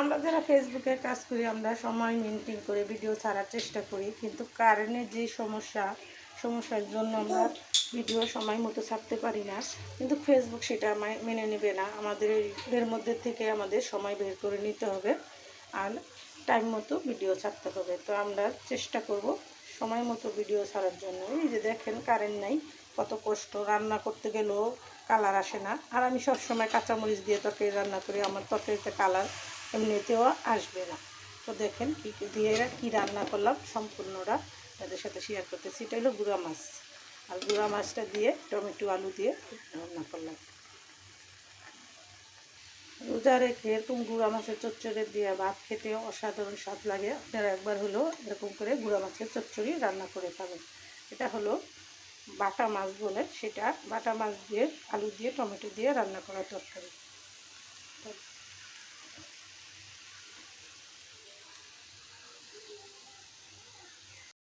আমরা যারা ফেসবুকে কাজ করি আমরা সময় মেনটেন করে ভিডিও ছাড়ার চেষ্টা করি, কিন্তু কারেন্টের যে সমস্যার জন্য আমরা ভিডিও সময় মতো ছাড়তে পারি না। কিন্তু ফেসবুক সেটা মেনে নেবে না। আমাদের এর মধ্যে থেকে আমাদের সময় বের করে নিতে হবে আর টাইম মতো ভিডিও ছাড়তে হবে। তো আমরা চেষ্টা করব সময় মতো ভিডিও ছাড়ার জন্য। এই যে দেখেন কারেন্ট নাই, কত কষ্ট, রান্না করতে গেলেও কালার আসে না। আর আমি সবসময় কাঁচামরিচ দিয়ে তরকারি রান্না করি, আমার তরকারিতে কালার এমনিতেও আসবে না। তো দেখেন কী দিয়ে কী রান্না করলাম সম্পূর্ণটা তাদের সাথে শেয়ার করতেছি। এটা হলো গুঁড়া মাছ, আর গুঁড়া মাছটা দিয়ে টমেটো আলু দিয়ে রান্না করলাম। রোজা রেখে এরকম গুঁড়া মাছের চচ্চড়ি দিয়ে ভাত খেতে অসাধারণ স্বাদ লাগে। আপনারা একবার হলো এরকম করে গুঁড়া মাছের চচ্চড়ি রান্না করে খাবেন। এটা হলো বাটা মাছ বলে, সেটা বাটা মাছ দিয়ে আলু দিয়ে টমেটো দিয়ে রান্না করা তরকারি।